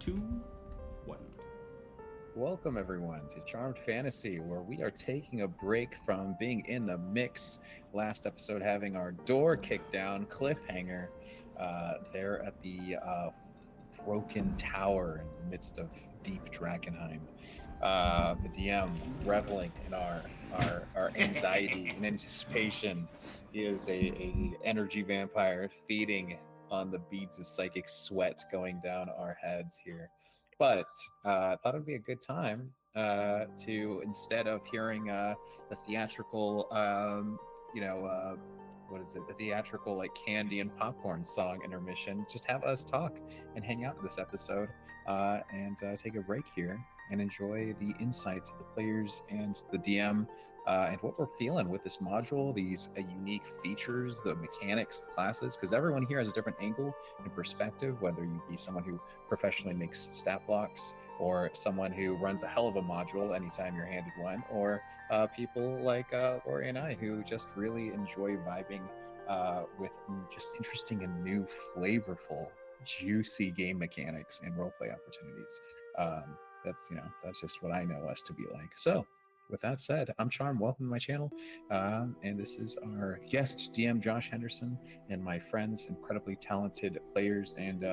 2, 1. Welcome everyone to Charmed Fantasy, where we are taking a break from being in the mix. Last episode having our door kicked down, cliffhanger, there at the broken tower in the midst of deep Drakkenheim. The DM reveling in our anxiety and anticipation. He is a energy vampire feeding on the beads of psychic sweat going down our heads here. But I thought it'd be a good time to, instead of hearing the theatrical, what is it? The theatrical, like, candy and popcorn song intermission, just have us talk and hang out this episode and take a break here and enjoy the insights of the players and the DM and what we're feeling with this module, these unique features, the mechanics, the classes, because everyone here has a different angle and perspective, whether you be someone who professionally makes stat blocks or someone who runs a hell of a module anytime you're handed one, or people like Laurie and I who just really enjoy vibing with just interesting and new, flavorful, juicy game mechanics and roleplay opportunities. That's just what I know us to be like. So with that said, I'm Charm. Welcome to my channel. And this is our guest DM, Josh Henderson, and my friends, incredibly talented players and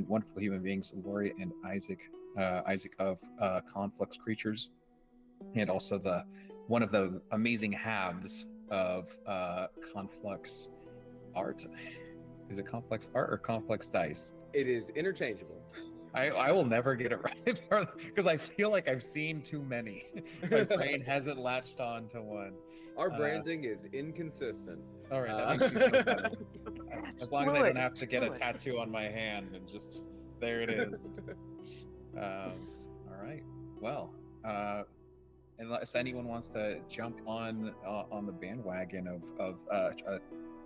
wonderful human beings, Laurie and Isaac. Isaac of Conflux Creatures, and also one of the amazing halves of Conflux Art. Is it Conflux Art or Conflux Dice? It is interchangeable. I will never get it right because I feel like I've seen too many. My brain hasn't latched on to one. Our branding is inconsistent. All right, that makes me feel better. As long as I don't have to get a tattoo on my hand and just there it is. All right. Well, unless anyone wants to jump on the bandwagon of a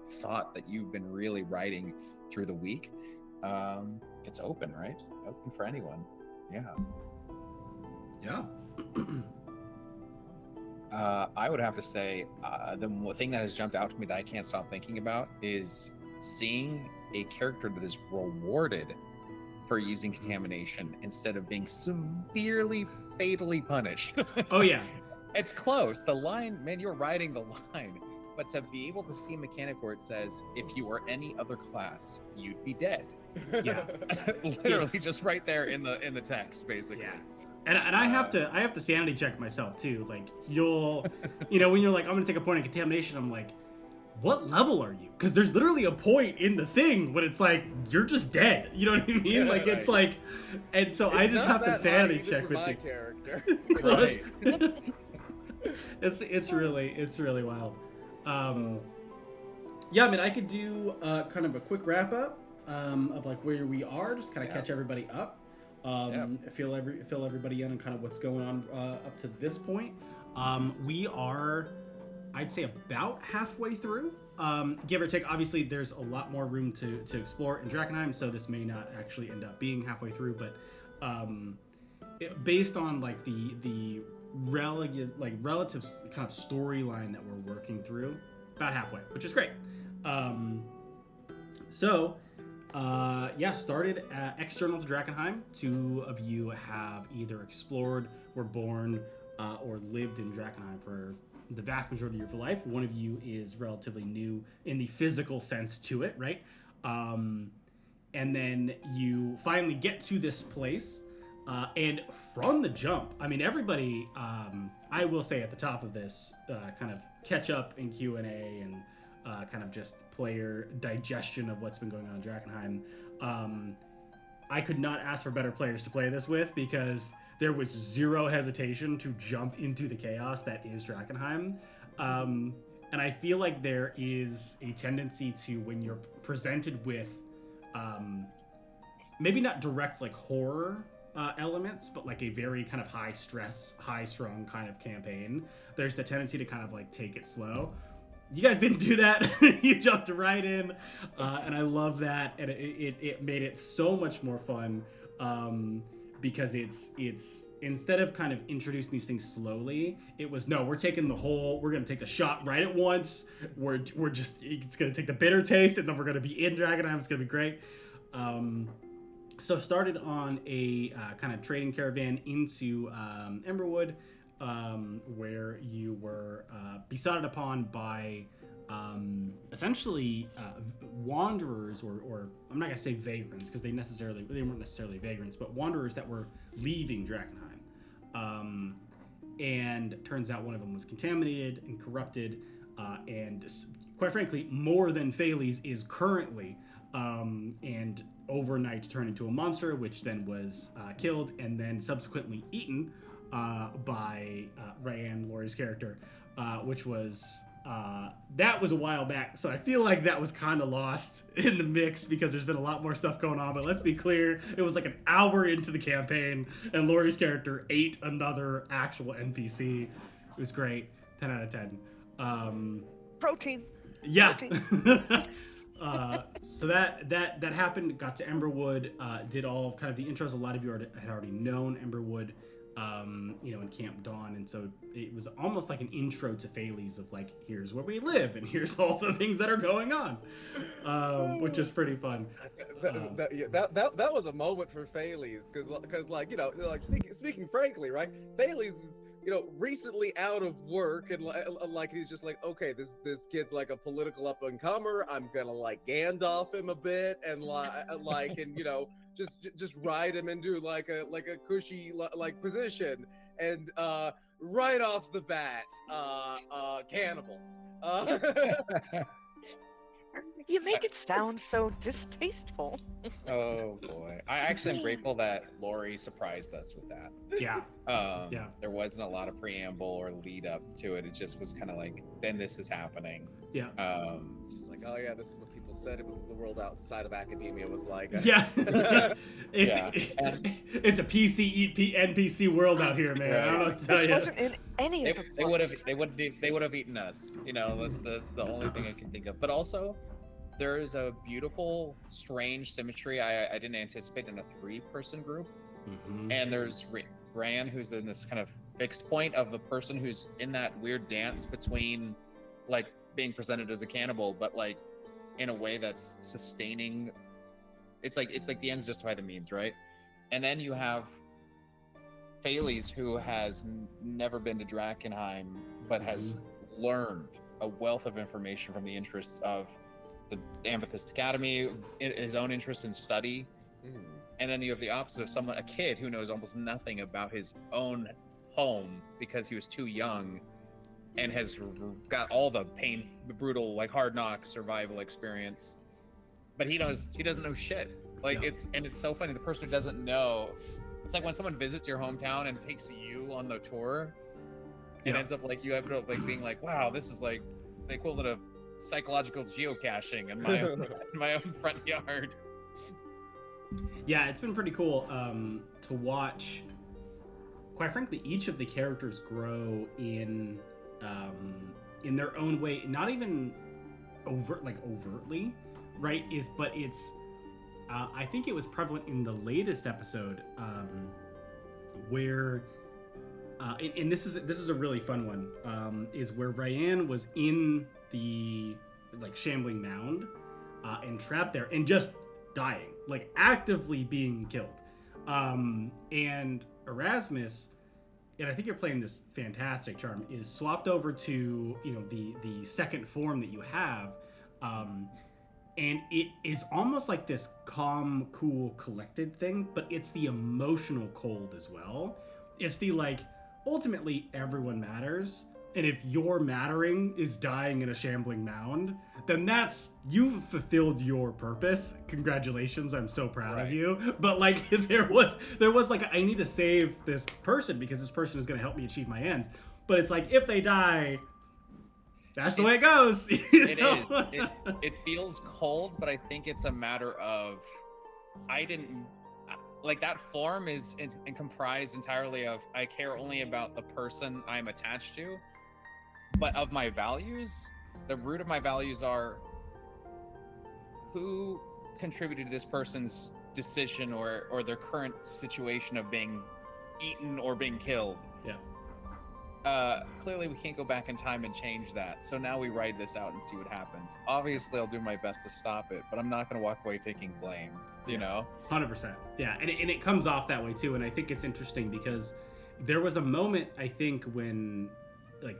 thought that you've been really writing through the week. It's open, right? Open for anyone. Yeah. I would have to say the thing that has jumped out to me that I can't stop thinking about is seeing a character that is rewarded for using contamination instead of being severely, fatally punished. Oh, yeah. It's close. The line, man, you're riding the line. But to be able to see a mechanic where it says, if you were any other class, you'd be dead. Yeah. Literally just right there in the text, basically. Yeah. And I have to sanity check myself too. Like when you're like, I'm gonna take a point of contamination, I'm like, what level are you? Because there's literally a point in the thing when it's like you're just dead. You know what I mean? Yeah, like it's like, and so I just have to sanity check with my you. Character. Right. it's really wild. Yeah, I mean, I could do kind of a quick wrap up of like where we are, just kind of catch everybody up, fill everybody in on kind of what's going on up to this point. We are, I'd say, about halfway through, give or take. Obviously, there's a lot more room to explore in Drakkenheim, so this may not actually end up being halfway through, but based on like the relative kind of storyline that we're working through, about halfway, which is great. Started external to Drakkenheim. 2 of you have either explored, were born, or lived in Drakkenheim for the vast majority of your life. 1 of you is relatively new in the physical sense to it, right? And then you finally get to this place. And from the jump, I mean, everybody, I will say at the top of this, kind of catch up in Q&A and kind of just player digestion of what's been going on in Drakkenheim. I could not ask for better players to play this with because there was zero hesitation to jump into the chaos that is Drakkenheim. And I feel like there is a tendency to, when you're presented with maybe not direct like horror elements, but like a very kind of high stress, high strung kind of campaign, there's the tendency to kind of like take it slow. You guys didn't do that. You jumped right in, and I love that, and it made it so much more fun because it's instead of kind of introducing these things slowly, it was we're gonna take the shot right at once. It's gonna take the bitter taste, and then we're gonna be in Drakkenheim. It's gonna be great. So started on a kind of trading caravan into Emberwood, where you were besotted upon by essentially wanderers, or I'm not gonna say vagrants because they weren't necessarily vagrants, but wanderers that were leaving Drakkenheim. And turns out one of them was contaminated and corrupted, and quite frankly, more than Pheles is currently, and overnight turned into a monster, which then was killed and then subsequently eaten by Ryan, Laurie's character, which was that was a while back, so I feel like that was kind of lost in the mix because there's been a lot more stuff going on. But let's be clear, it was like an hour into the campaign, and Laurie's character ate another actual NPC. It was great, 10 out of 10. Protein. Yeah. Protein. So that happened. Got to Emberwood. Did all of kind of the intros. A lot of you had already known Emberwood. In Camp Dawn, and so it was almost like an intro to Pheles of like, here's where we live and here's all the things that are going on, which is pretty fun. That was a moment for Pheles, because like speaking frankly, right? Pheles is recently out of work, and like he's just like, okay, this kid's like a political up and comer. I'm gonna like Gandalf him a bit, and just ride him into like a cushy like position, and right off the bat, cannibals. You make it sound so distasteful. Oh boy, I actually am grateful that Laurie surprised us with that. Yeah. There wasn't a lot of preamble or lead up to it. It just was kind of like, then this is happening. Yeah. Just like, oh yeah, this is what people said. It was the world outside of academia was like. Yeah. It's a PC NPC world out here, man. Right. I don't know what to tell This you. wasn't in any of the books. They would have eaten us. That's the only thing I can think of. But also, there is a beautiful, strange symmetry I didn't anticipate in a 3-person group. Mm-hmm. And there's Ryan, who's in this kind of fixed point of the person who's in that weird dance between like being presented as a cannibal, but like in a way that's sustaining. It's like the ends justify the means, right? And then you have Pheles, who has never been to Drakkenheim, but has learned a wealth of information from the interests of the Amethyst Academy, his own interest in study. And then you have the opposite of a kid who knows almost nothing about his own home because he was too young, and has got all the brutal, like hard knock survival experience. But he doesn't know shit. Like No. It's so funny. The person who doesn't know, it's like when someone visits your hometown and takes you on the tour, and ends up like you end up like being like, wow, this is like the equivalent of psychological geocaching in my own front yard. Yeah, it's been pretty cool to watch. Quite frankly, each of the characters grow in their own way. Not even overtly, right? But it's. I think it was prevalent in the latest episode, where, and this is a really fun one, is where Ryan was in the like shambling mound, and trapped there and just dying, like actively being killed, and Erasmus, and I think you're playing this fantastic charm, is swapped over to the second form that you have, and it is almost like this calm, cool, collected thing, but it's the emotional cold as well. It's the like, ultimately everyone matters, and if your mattering is dying in a shambling mound, then you've fulfilled your purpose. Congratulations, I'm so proud of you. But like, there was like, I need to save this person because this person is going to help me achieve my ends. But it's like, if they die, that's the way it goes. It is. It feels cold, but I think it's a matter of that form is comprised entirely of I care only about the person I'm attached to, but of my values, the root of my values are who contributed to this person's decision or their current situation of being eaten or being killed. Yeah. clearly we can't go back in time and change that. So now we ride this out and see what happens. Obviously, I'll do my best to stop it, but I'm not going to walk away taking blame, you know? 100%. Yeah, and it comes off that way too. And I think it's interesting because there was a moment, I think, when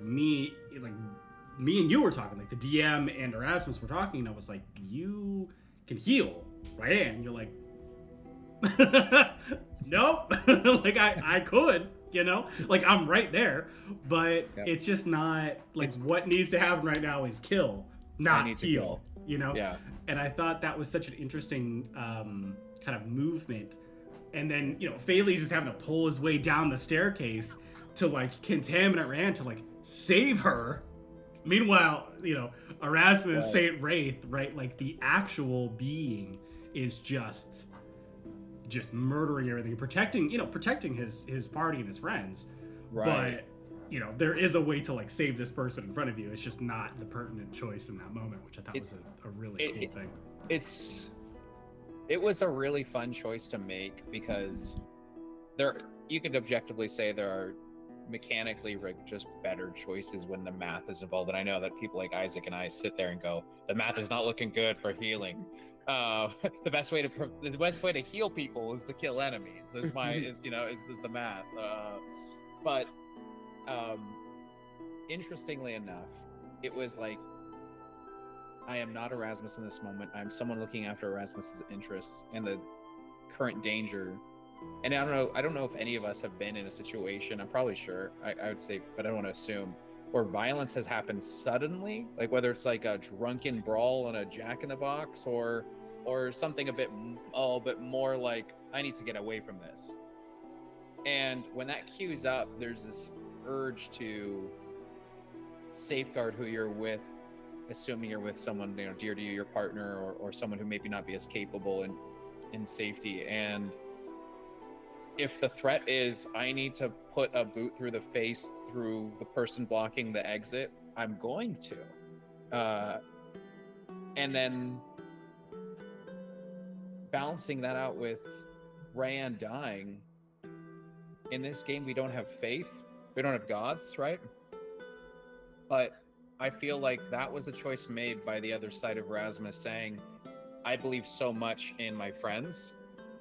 me and you were talking, like the DM and Erasmus were talking, and I was like, you can heal, right? And you're like, nope. Like I could, you know, like I'm right there, but it's just not like what needs to happen right now is kill, not heal, you know? Yeah. And I thought that was such an interesting kind of movement. And then, you know, Pheles is having to pull his way down the staircase to like contaminate Rand to like save her. Meanwhile, you know, Erasmus, Saint Wraith, right? Like the actual being is just murdering everything, protecting his party and his friends. Right. But, you know, there is a way to like save this person in front of you. It's just not the pertinent choice in that moment, which I thought was a really cool thing. It was a really fun choice to make because you could objectively say there are mechanically rigged just better choices when the math is involved. And I know that people like Isaac and I sit there and go, the math is not looking good for healing. The best way to heal people is to kill enemies. Is the math. But interestingly enough, it was like, I am not Erasmus in this moment. I'm someone looking after Erasmus's interests and the current danger. And I don't know if any of us have been in a situation, I'm probably sure, I would say, but I don't want to assume, where violence has happened suddenly, like whether it's like a drunken brawl on a Jack-in-the-Box or something a bit more like, I need to get away from this. And when that cues up, there's this urge to safeguard who you're with, assuming you're with someone, you know, dear to you, your partner, or someone who maybe not be as capable in safety. And if the threat is, I need to put a boot through the face through the person blocking the exit, I'm going to. And then balancing that out with Ryan dying. In this game, we don't have faith. We don't have gods, right? But I feel like that was a choice made by the other side of Erasmus saying, I believe so much in my friends,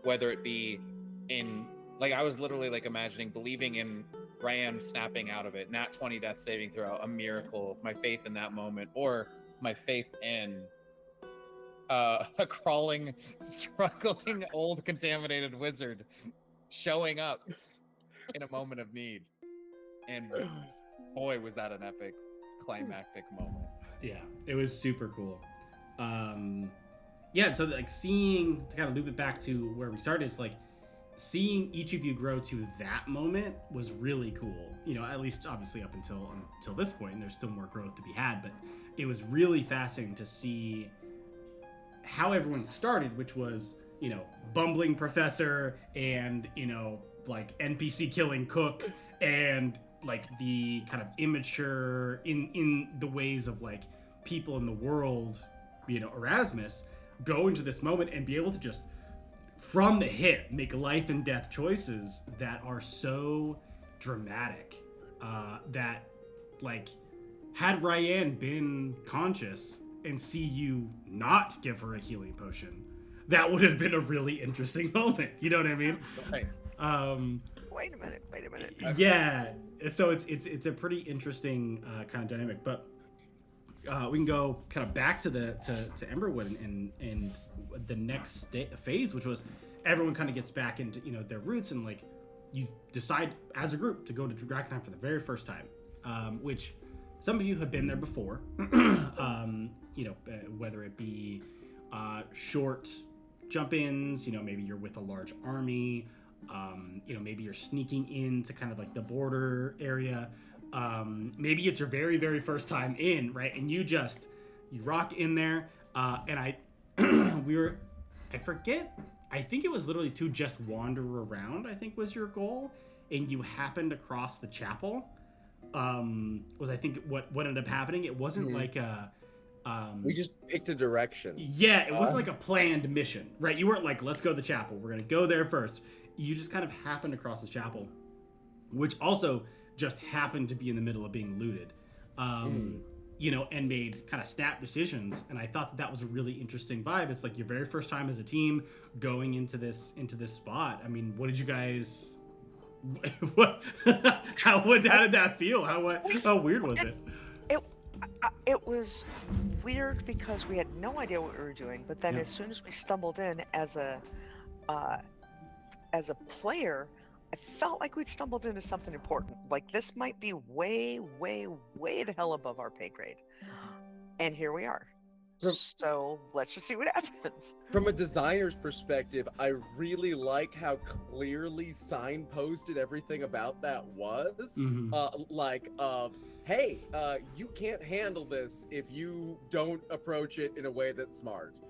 whether it be in, like, I was literally like imagining believing in Ryan snapping out of it, nat 20 death saving throw, a miracle, my faith in that moment, or my faith in a crawling, struggling, old contaminated wizard showing up in a moment of need. And boy, was that an epic climactic moment. Yeah, it was super cool. So like seeing, to kind of loop it back to where we started, is like seeing each of you grow to that moment was really cool. You know, at least obviously up until this point, and there's still more growth to be had, but it was really fascinating to see how everyone started, which was, you know, bumbling professor and, you know, like NPC killing cook, and like the kind of immature in the ways of like people in the world, you know, Erasmus, go into this moment and be able to just from the hip make life and death choices that are so dramatic, that like had Ryan been conscious and see you not give her a healing potion, that would have been a really interesting moment. You know what I mean? Right. Wait a minute. Yeah, so it's a pretty interesting kind of dynamic, but we can go kind of back to Emberwood and the next phase, which was everyone kind of gets back into, you know, their roots, and like you decide as a group to go to Drakkenheim for the very first time, which some of you have been there before. You know, whether it be short jump-ins, you know, maybe you're with a large army. You know, maybe you're sneaking into kind of like the border area. Maybe it's your very, very first time in, right? And you rock in there. And I forget, I think it was literally to just wander around, I think was your goal. And you happened across the chapel. Was I think what ended up happening. It wasn't like a, we just picked a direction. Yeah, it wasn't like a planned mission, right? You weren't like, let's go to the chapel, we're gonna go there first. You just kind of happened across the chapel, which also just happened to be in the middle of being looted. You know, and made kind of snap decisions. And I thought that was a really interesting vibe. It's like your very first time as a team going into this spot. I mean, what did you guys? How did that feel? How weird was it? It was weird because we had no idea what we were doing. But then as soon as we stumbled in as a player, I felt like we'd stumbled into something important. Like this might be way, way, way the hell above our pay grade. And here we are. So let's just see what happens. From a designer's perspective, I really like how clearly signposted everything about that was. Hey, you can't handle this if you don't approach it in a way that's smart.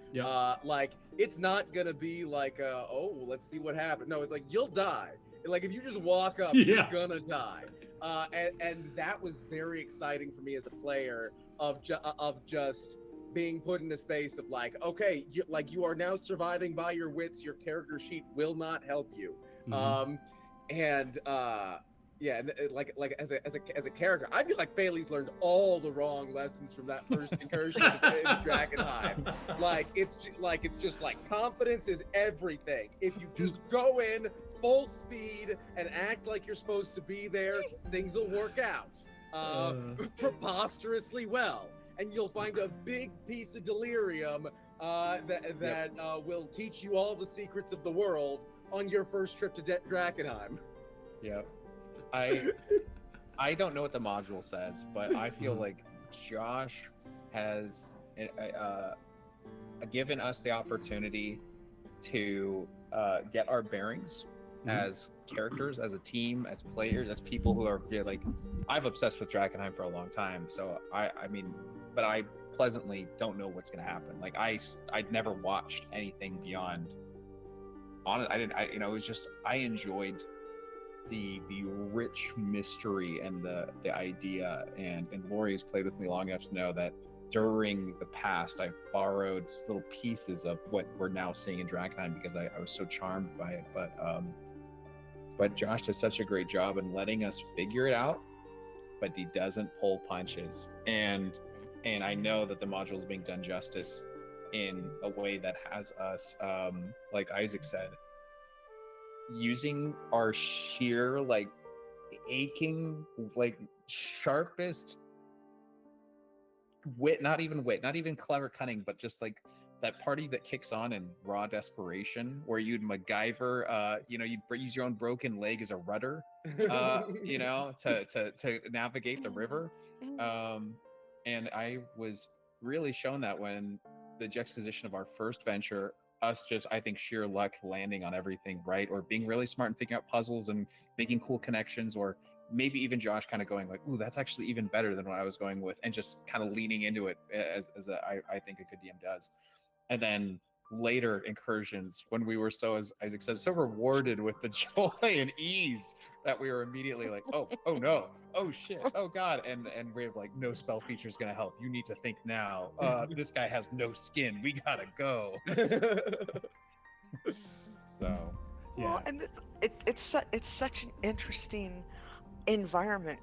Like, it's not gonna be like, oh, let's see what happens. No, it's like, you'll die. Like, if you just walk up, you're gonna die. And that was very exciting for me as a player of just being put in a space of like, okay, you are now surviving by your wits. Your character sheet will not help you. Like as a character, I feel like Bailey's learned all the wrong lessons from that first incursion in Drakkenheim. It's just like confidence is everything. If you just go in full speed and act like you're supposed to be there, things will work out preposterously well, and you'll find a big piece of delirium that will teach you all the secrets of the world on your first trip to Drakkenheim. Yep. I don't know what the module says, but I feel like Josh has given us the opportunity to get our bearings as characters, as a team, as players, as people who are like, I've obsessed with Drakkenheim for a long time, so I mean, but I pleasantly don't know what's going to happen. Like I'd never watched anything beyond it was just, I enjoyed the rich mystery and the idea, and Laurie has played with me long enough to know that during the past I've borrowed little pieces of what we're now seeing in Drakkenheim because I was so charmed by it. But Josh does such a great job in letting us figure it out, but he doesn't pull punches, and I know that the module is being done justice in a way that has us, like Isaac said, using our sheer, like, aching, like, sharpest wit, not even clever cunning, but just like that party that kicks on in raw desperation, where you'd MacGyver, you'd use your own broken leg as a rudder, to navigate the river. And I was really shown that when the juxtaposition of our first venture, us just, I think, sheer luck landing on everything right, or being really smart and figuring out puzzles and making cool connections, or maybe even Josh kind of going like, ooh, that's actually even better than what I was going with, and just kind of leaning into it as I think a good DM does. And then later incursions, when we were so, as Isaac said, so rewarded with the joy and ease that we were immediately like, oh no, oh shit, oh god, and we have like, no spell feature is gonna help, you need to think now, this guy has no skin, we gotta go. So yeah. Well, and it's such an interesting environment.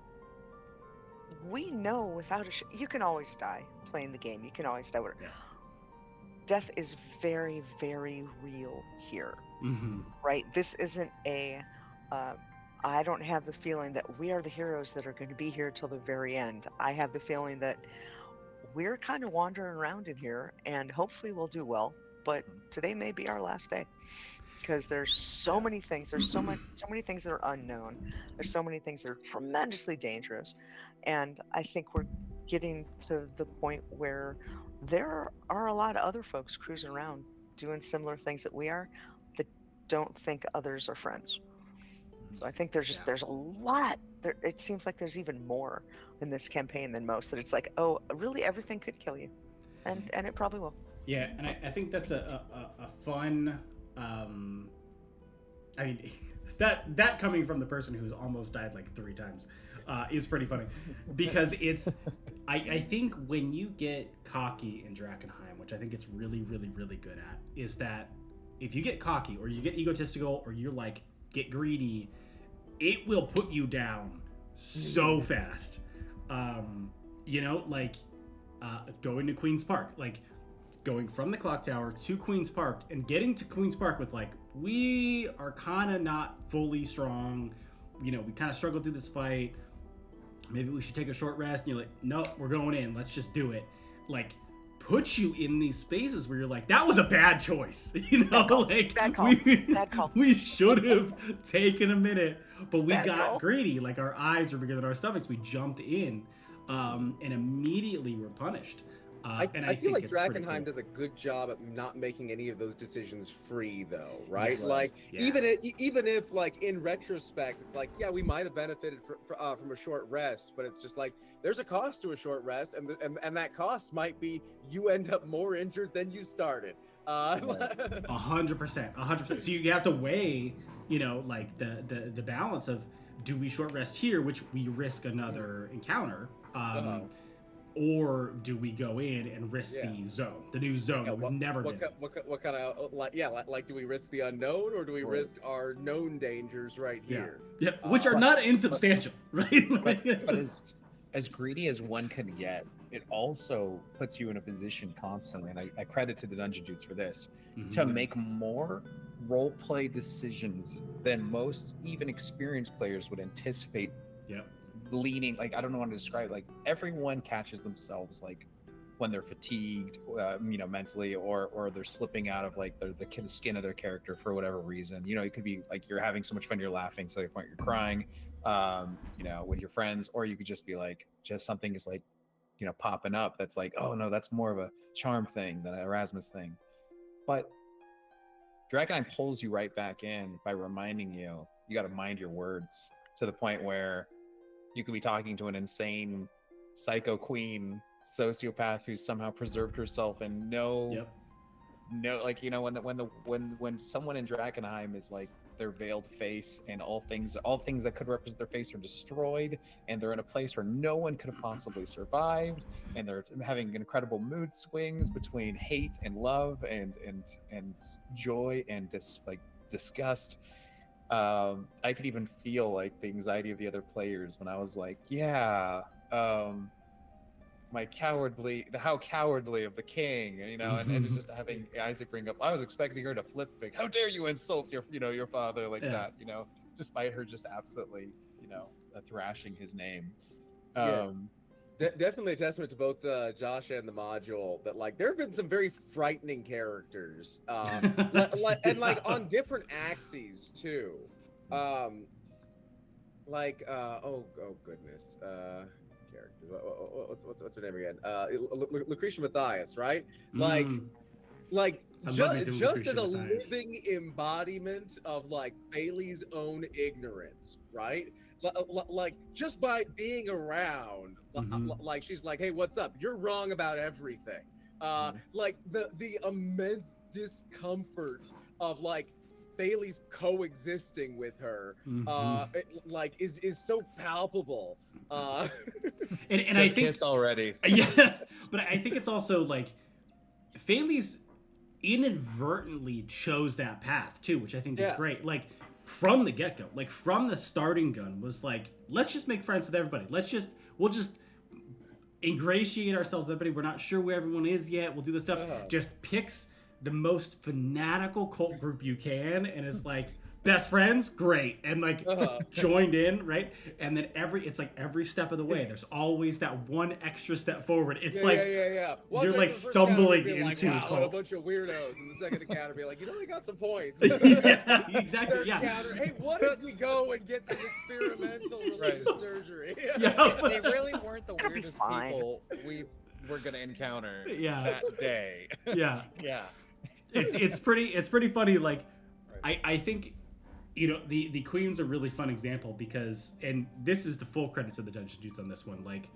We know without you can always die playing the game, you can always die. Yeah. Death is very, very real here, right? This isn't I don't have the feeling that we are the heroes that are going to be here till the very end. I have the feeling that we're kind of wandering around in here, and hopefully we'll do well, but today may be our last day, because there's so many things. There's so many things that are unknown. There's so many things that are tremendously dangerous, and I think we're getting to the point where there are a lot of other folks cruising around doing similar things that we are, that don't think others are friends. So I think there's a lot there. It seems like there's even more in this campaign than most, that it's like, oh, really, everything could kill you, and it probably will. Yeah, and I think that's a fun, I mean, that coming from the person who's almost died like 3 times is pretty funny, because it's I think when you get cocky in Drakkenheim, which I think it's really, really, really good at, is that if you get cocky or you get egotistical or you're like, get greedy, it will put you down so fast. You know, like going to Queen's Park, like going from the clock tower to Queen's Park and getting to Queen's Park with like, we are kind of not fully strong. You know, we kind of struggled through this fight. Maybe we should take a short rest. And you're like, no, we're going in. Let's just do it. Like, put you in these spaces where you're like, that was a bad choice. You know, like Bad call. Bad call. we should have taken a minute, but we Bad got call. greedy. Like our eyes were bigger than our stomachs. We jumped in, and immediately were punished. I feel like it's pretty Drakkenheim cool. does a good job at not making any of those decisions free, though, right? Yes. Like Yeah. even if like in retrospect, it's like, yeah, we might have benefited from a short rest, but it's just like there's a cost to a short rest, and that cost might be you end up more injured than you started. 100%. So you have to weigh, you know, like the balance of, do we short rest here, which we risk another encounter, or do we go in and risk the new zone that we've never been? What kind of like do we risk the unknown, or do we risk our known dangers right here? Yeah, which are not insubstantial, right? But as greedy as one can get, it also puts you in a position constantly, and I credit to the Dungeon Dudes for this, to make more role play decisions than most even experienced players would anticipate. Yep. Leaning, like, I don't know how to describe it. Like, everyone catches themselves like when they're fatigued, you know, mentally, or they're slipping out of like the skin of their character for whatever reason. You know, it could be like you're having so much fun, you're laughing, so at the point you're crying, you know, with your friends, or you could just be like, just something is like, you know, popping up that's like, oh no, that's more of a charm thing than an Erasmus thing. But Drakkenheim pulls you right back in by reminding you got to mind your words, to the point where you could be talking to an insane psycho queen sociopath who's somehow preserved herself, and no, like, you know, when someone in Drakkenheim is like their veiled face, and all things that could represent their face are destroyed, and they're in a place where no one could have possibly survived, and they're having incredible mood swings between hate and love, and joy and disgust. I could even feel like the anxiety of the other players when I was like, how cowardly of the king, you know, and just having Isaac bring up, I was expecting her to flip big. How dare you insult your father like that, you know, despite her just absolutely, you know, thrashing his name. Definitely a testament to both Josh and the module that, like, there have been some very frightening characters, like on different axes too. Oh goodness, characters. What's her name again? Lucretia Matthias, right? Just as a living embodiment of like Bailey's own ignorance, right? Like, just by being around, like, she's like, hey, what's up? You're wrong about everything. Like the immense discomfort of like Bailey's coexisting with her, is so palpable. And just I think kiss already. Yeah, but I think it's also like Bailey's inadvertently chose that path too, which I think is great. Like, from the get-go, like from the starting gun, was like, let's just make friends with everybody. We'll just ingratiate ourselves with everybody. We're not sure where everyone is yet. We'll do this stuff. Just picks the most fanatical cult group you can, and is like, best friends, great, and like joined in, right? And then every step of the way, there's always that one extra step forward. It's you're like stumbling into like, wow, a cult. a bunch of weirdos, and the second encounter be like, you know, they got some points. Yeah, exactly. Third encounter, hey, what if we go and get some experimental religious surgery? They really weren't the weirdest people we were gonna encounter that day. Yeah. It's pretty funny. Like, I think, you know, the Queen's a really fun example because, and this is the full credit to the Dungeon Dudes on this one, like,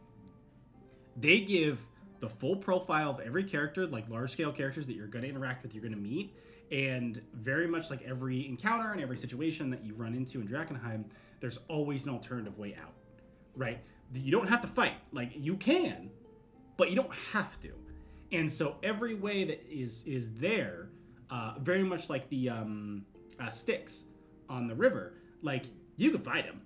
they give the full profile of every character, like large scale characters that you're going to interact with, you're going to meet, and very much like every encounter and every situation that you run into in Drakkenheim, there's always an alternative way out, right? You don't have to fight. Like, you can, but you don't have to. And so every way that is there, very much like the Styx on the river, like, you could fight him,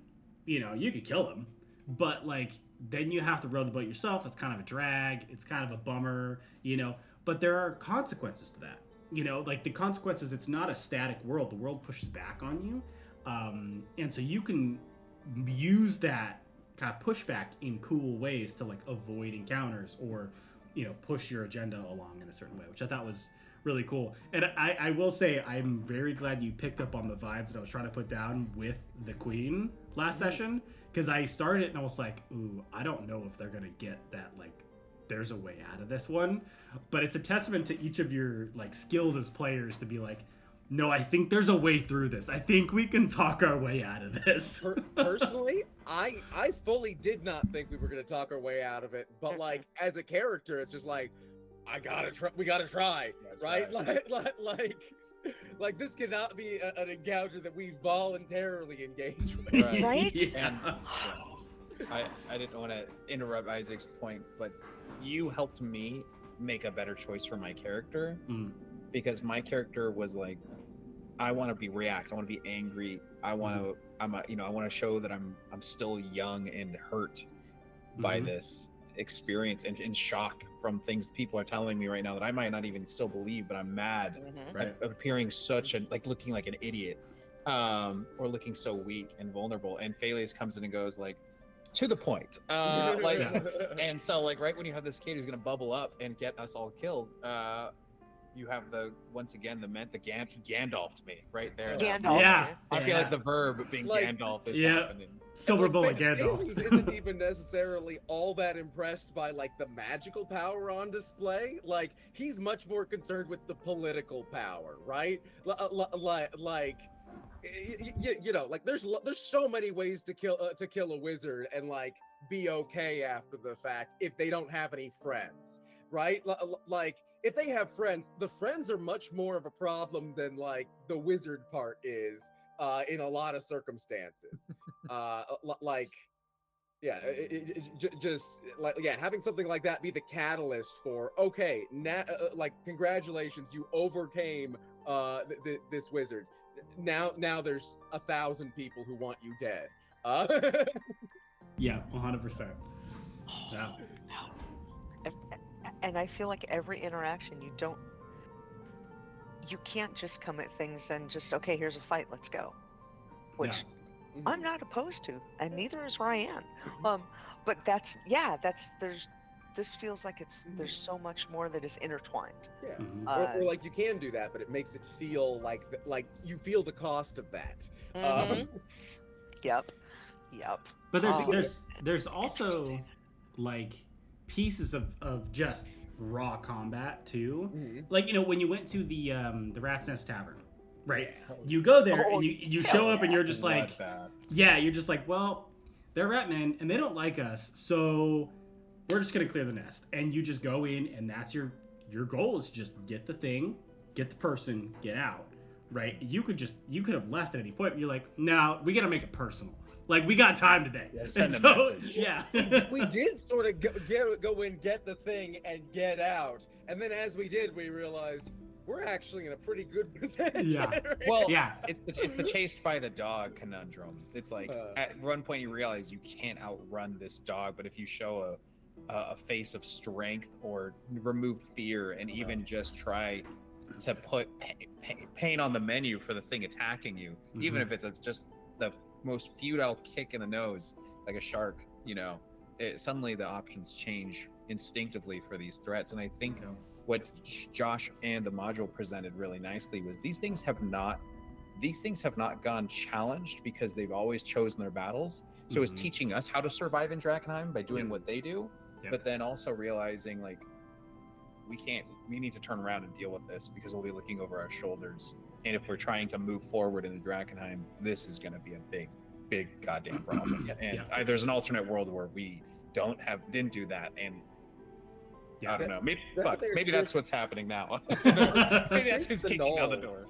you know, you could kill him, but like then you have to row the boat yourself. It's kind of a drag. It's kind of a bummer, you know. But there are consequences to that. You know, like the consequences. It's not a static world. The world pushes back on you, and so you can use that kind of pushback in cool ways to like avoid encounters or, you know, push your agenda along in a certain way, which I thought was really cool. And I will say I'm very glad you picked up on the vibes that I was trying to put down with the Queen last session, because I started it and I was like, ooh, I don't know if they're gonna get that, like there's a way out of this one. But it's a testament to each of your like skills as players to be like, no, I think there's a way through this. I think we can talk our way out of this. Personally, I fully did not think we were going to talk our way out of it, but like as a character, it's just like we gotta try, right? Like this cannot be an encounter that we voluntarily engage with. Right? Yeah. And I didn't want to interrupt Isaac's point, but you helped me make a better choice for my character, because my character was like, I want to react. I want to be angry. I want to. I want to show that I'm still young and hurt by this experience and in shock from things people are telling me right now that I might not even still believe, but I'm mad at appearing like looking like an idiot, or looking so weak and vulnerable. And Phaelus comes in and goes like, to the point, and so like right when you have this kid who's gonna bubble up and get us all killed, you have once again the Gandalf'd me right there. Gandalf. Yeah. I feel like the verb being Like, Gandalf is yeah. happening. Silver bullet Bailey's Gandalf. isn't even necessarily all that impressed by like the magical power on display. Like he's much more concerned with the political power, right? Like you know, like there's so many ways to kill a wizard and like be okay after the fact if they don't have any friends, right? Like if they have friends, the friends are much more of a problem than like the wizard part is in a lot of circumstances. Like yeah, just like having something like that be the catalyst for okay, like congratulations, you overcame this wizard. Now there's 1,000 people who want you dead. Yeah, 100%. Yeah. And I feel like every interaction you can't just come at things and just, okay, here's a fight, let's go. Which I'm not opposed to, and neither is Ryan. But this feels like there's so much more that is intertwined. Yeah. Or like you can do that, but it makes it feel like you feel the cost of that. Yep. But there's also like pieces of just raw combat too. Like, you know, when you went to the Rat's Nest Tavern, right? You go there and you show up and you're just like, you're just like, well, they're rat men and they don't like us, so we're just gonna clear the nest. And you just go in and that's your goal is just get the thing, get the person, get out, right? You could have left at any point. But you're like, no, we gotta make it personal. Like, we got time today. Yeah, send a message. Yeah. we did sort of go in, get the thing, and get out. And then as we did, we realized we're actually in a pretty good position. Yeah. Well, it's the chased by the dog conundrum. It's like at one point you realize you can't outrun this dog, but if you show a face of strength or remove fear and even just try to put pain on the menu for the thing attacking you, even if it's just the most futile kick in the nose, like a shark, you know, suddenly the options change instinctively for these threats. And I think what Josh and the module presented really nicely was these things have not gone challenged because they've always chosen their battles. So it's teaching us how to survive in Drakkenheim by doing what they do, but then also realizing like we need to turn around and deal with this because we'll be looking over our shoulders. And if we're trying to move forward into Drakkenheim, this is going to be a big goddamn problem. And there's an alternate world where we didn't do that. And I don't know. Maybe that's what's happening now. Maybe that's who's kicking out the door.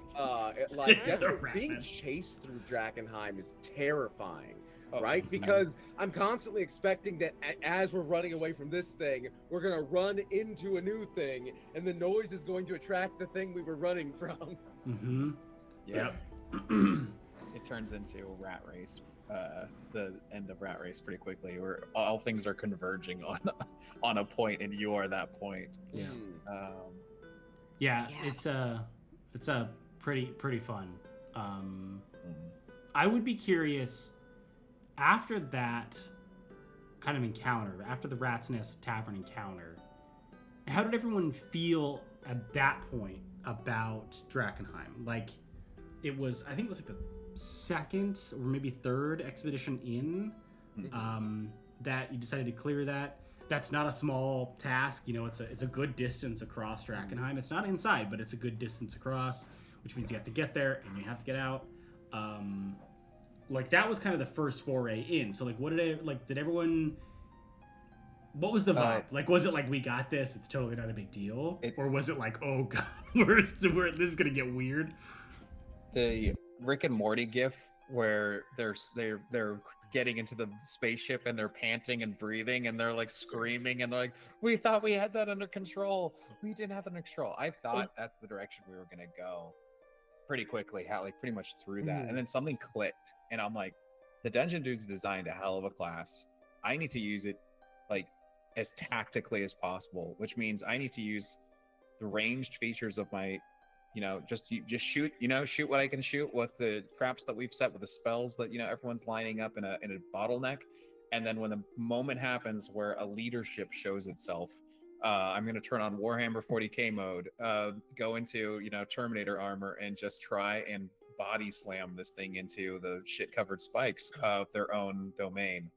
Being chased through Drakkenheim is terrifying. Right? Because I'm constantly expecting that as we're running away from this thing, we're going to run into a new thing, and the noise is going to attract the thing we were running from. it turns into Rat Race, the end of Rat Race pretty quickly, where all things are converging on a point, and you are that point. Yeah. Yeah. It's a pretty fun. I would be curious after that kind of encounter, after the Rat's Nest Tavern encounter, how did everyone feel at that point about Drakkenheim? Like, I think it was like the second or maybe third expedition in that you decided to clear that. That's not a small task, you know. It's a good distance across Drakkenheim. It's not inside, but it's a good distance across, which means you have to get there and you have to get out. Like, that was kind of the first foray in. So, like, did everyone? What was the vibe? Like, was it like, we got this, it's totally not a big deal, or was it like, oh god, this is gonna get weird? The Rick and Morty gif where they're getting into the spaceship and they're panting and breathing and they're like screaming and they're like, we thought we had that under control. We didn't have that under control. I thought that's the direction we were gonna go pretty quickly, pretty much through that. And then something clicked and I'm like, the dungeon dude's designed a hell of a class. I need to use it like as tactically as possible, which means I need to use the ranged features of my, just shoot what I can shoot with the traps that we've set, with the spells that everyone's lining up in a bottleneck. And then when the moment happens where a leadership shows itself, I'm going to turn on Warhammer 40k mode, go into Terminator armor, and just try and body slam this thing into the shit covered spikes of their own domain.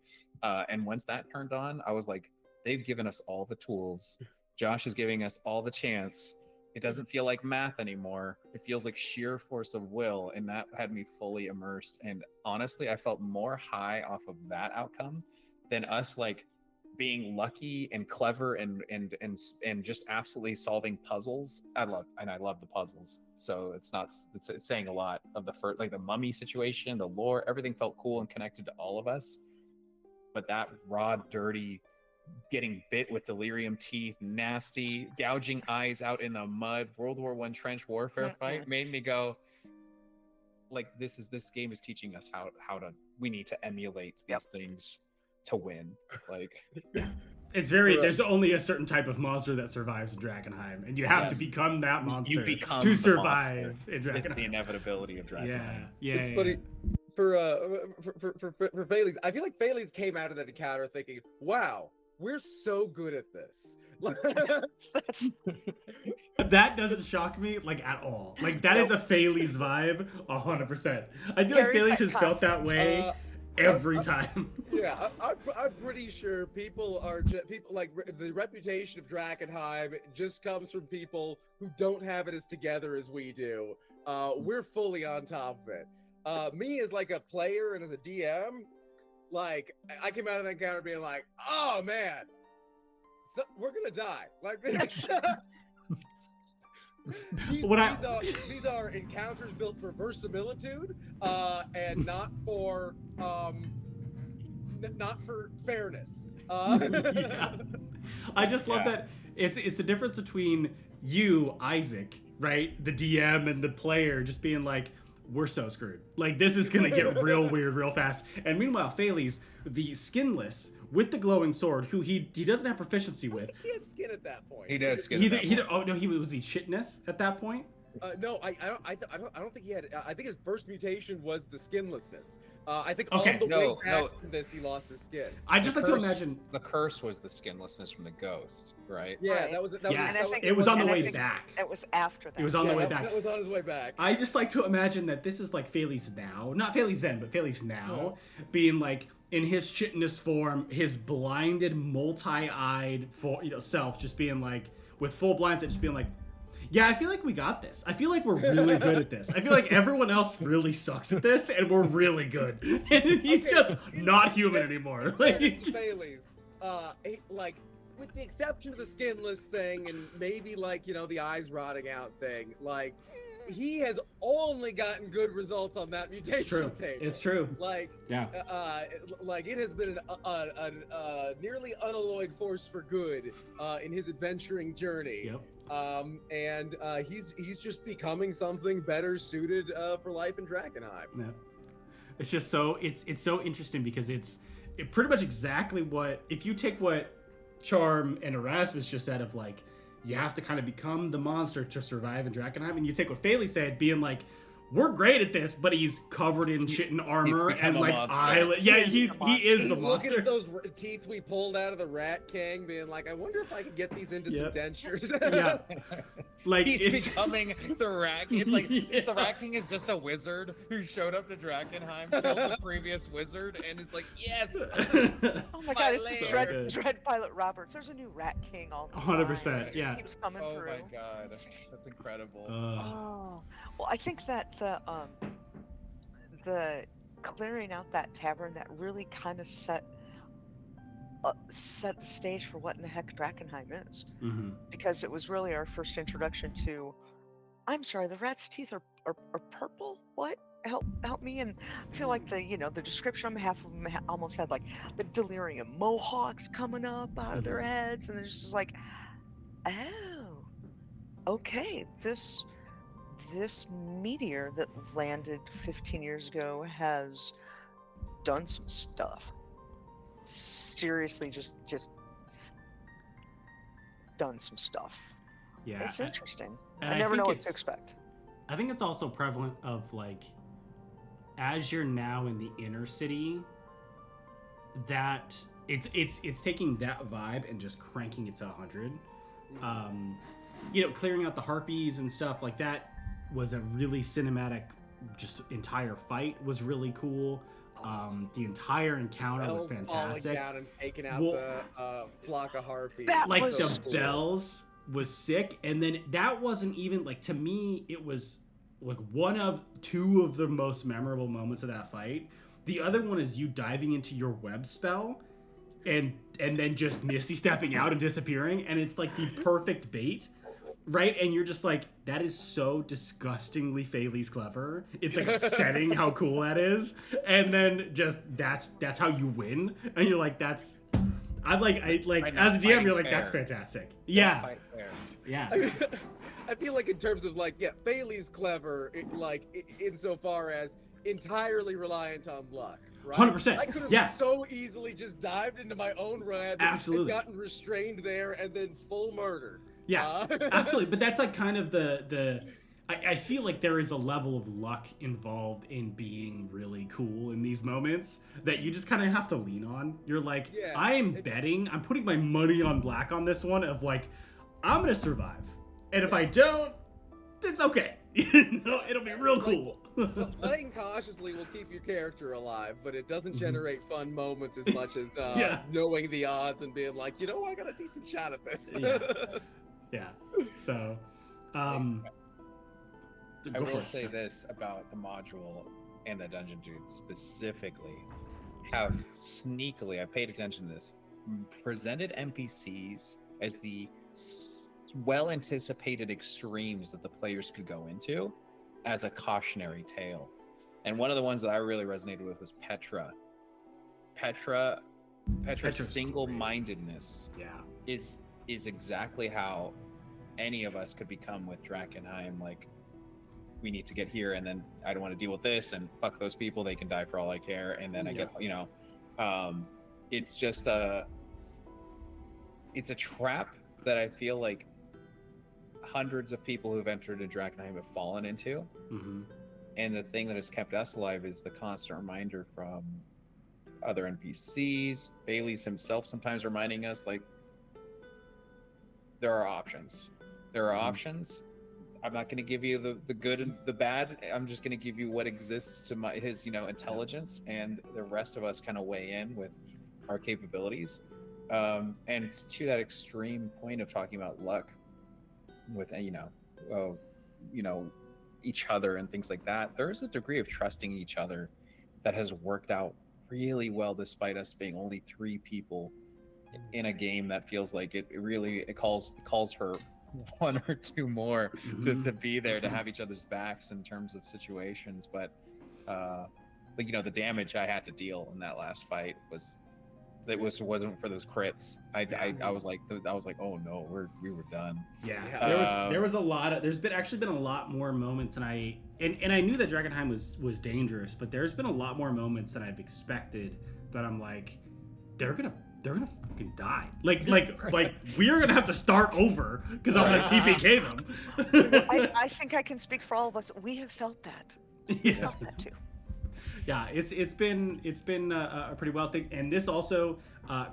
And once that turned on, I was like, they've given us all the tools. Josh is giving us all the chance. It doesn't feel like math anymore. It feels like sheer force of will, and that had me fully immersed. And honestly, I felt more high off of that outcome than us like being lucky and clever and just absolutely solving puzzles. I love the puzzles. So it's saying a lot of the first, like the mummy situation, the lore, everything felt cool and connected to all of us. But that raw, dirty, getting bit with delirium teeth, nasty, gouging eyes out in the mud, World War I trench warfare fight made me go, like, this game is teaching us we need to emulate these things to win. Like, it's there's only a certain type of monster that survives in Drakkenheim, and you have to become that monster you become to survive in Drakkenheim. It's the inevitability of Drakkenheim. It's funny. For Phalanx, I feel like Phalanx came out of that encounter thinking, wow, we're so good at this. That doesn't shock me, like, at all. Like, that is a Phalanx vibe, 100%. I feel like Phalanx has felt that way every time. Yeah, I'm pretty sure people like the reputation of Drakkenheim just comes from people who don't have it as together as we do. We're fully on top of it. Me as like a player and as a DM, like, I came out of that encounter being like, oh man, we're gonna die. Like, these are encounters built for verisimilitude, and not for fairness. Yeah. I just love that it's the difference between you, Isaac, right, the DM, and the player just being like, we're so screwed. Like, this is gonna get real weird real fast. And meanwhile, Phalanx, the skinless with the glowing sword, who he doesn't have proficiency with. He had skin at that point. He did skin. Oh no, was he shitness at that point? No, I don't think he had. I think his first mutation was the skinlessness. I think on the way back from this, he lost his skin. I just like to imagine the curse was the skinlessness from the ghost, right? Yeah, right. that was. It was on the way back. It was after that. It was on the way back. That was on his way back. I just like to imagine that this is like Phalanx now, not Phalanx then, but Phalanx now, being like in his shitness form, his blinded, multi-eyed self, just being like with full blinds, just being like, yeah, I feel like we got this. I feel like we're really good at this. I feel like everyone else really sucks at this, and we're really good. And he's just not human anymore. Like, like, with the exception of the skinless thing, and maybe like the eyes rotting out thing, like, he has only gotten good results on that mutation table. It's true. Like, like it has been a nearly unalloyed force for good in his adventuring journey. Yep. And he's just becoming something better suited for life in Drakkenheim. Yeah. It's just so it's so interesting because it pretty much exactly what if you take what Charm and Erasmus just said of like you have to kind of become the monster to survive in Drakkenheim, and you take what Faley said, being like, we're great at this, but he's covered in shit and armor and like eyelid. Yeah, he is the He's monster. looking at those teeth we pulled out of the Rat King, being like, I wonder if I could get these into some dentures. Yeah, like he's becoming the Rat. It's like if the Rat King is just a wizard who showed up to Drakkenheim, killed the previous wizard, and is like, yes. Oh my god, it's Dread Pilot Roberts. There's a new Rat King all the time. 100%. Yeah. It just keeps coming through. Oh my god, that's incredible. Oh, well, I think that the clearing out that tavern that really kind of set the stage for what in the heck Drakkenheim is, because it was really our first introduction to. I'm sorry, the rat's teeth are purple. What? Help me! And I feel like the description on behalf of them almost had like the delirium mohawks coming up out of their heads, and it's just like, oh, okay, this meteor that landed 15 years ago has done some stuff. Seriously, just done some stuff. Yeah, it's interesting. And I never know what to expect. I think it's also prevalent of like, as you're now in the inner city, that it's taking that vibe and just cranking it to 100. Clearing out the harpies and stuff like that was a really cinematic, just entire fight was really cool. The entire encounter was fantastic. Falling down and taking out the flock of harpies. Like the bells was sick, and then that wasn't even like, to me it was like one of two of the most memorable moments of that fight. The other one is you diving into your web spell and then just misty stepping out and disappearing, and it's like the perfect bait. Right, and you're just like, that is so disgustingly Faley's clever. It's like upsetting how cool that is, and then just that's how you win, and you're like, that's, I like as a GM, you're like, that's fantastic. Yeah, yeah. I feel like in terms of like, Faley's clever, insofar as entirely reliant on luck. Right? 100%. I could have so easily just dived into my own red and gotten restrained there and then full murdered. Yeah, absolutely. But that's like kind of I feel like there is a level of luck involved in being really cool in these moments that you just kind of have to lean on. You're like, I'm putting my money on black on this one of like, I'm going to survive. And if I don't, it's okay. It'll be real cool. Playing cautiously will keep your character alive, but it doesn't generate fun moments as much as knowing the odds and being like, I got a decent shot at this. Yeah. So, I will say this about the module and the dungeon dude specifically. Have sneakily, I paid attention to this, presented NPCs as the well-anticipated extremes that the players could go into as a cautionary tale. And one of the ones that I really resonated with was Petra. Petra's single-mindedness is exactly how any of us could become with Drakkenheim. Like, we need to get here, and then I don't want to deal with this, and fuck those people, they can die for all I care. And then I get, it's just it's a trap that I feel like hundreds of people who've entered in Drakkenheim have fallen into. And the thing that has kept us alive is the constant reminder from other NPCs, Bailey's himself sometimes reminding us, like, there are options. There are options. I'm not going to give you the good and the bad. I'm just going to give you what exists to his intelligence, and the rest of us kind of weigh in with our capabilities. And to that extreme point of talking about luck with each other and things like that, there's a degree of trusting each other that has worked out really well, despite us being only 3 people in a game that feels like it calls for 1 or 2 more to be there, to have each other's backs in terms of situations. But the damage I had to deal in that last fight was that wasn't for those crits. I was like, oh no, we were done. Yeah, there was a lot of, actually been a lot more moments, and I knew that Drakkenheim was dangerous, but there's been a lot more moments than I've expected that I'm like, they're gonna fucking die. Like we are gonna have to start over because I'm gonna TPK them. I think I can speak for all of us. We have felt that. We felt that too. Yeah, it's been a pretty wild thing, and this also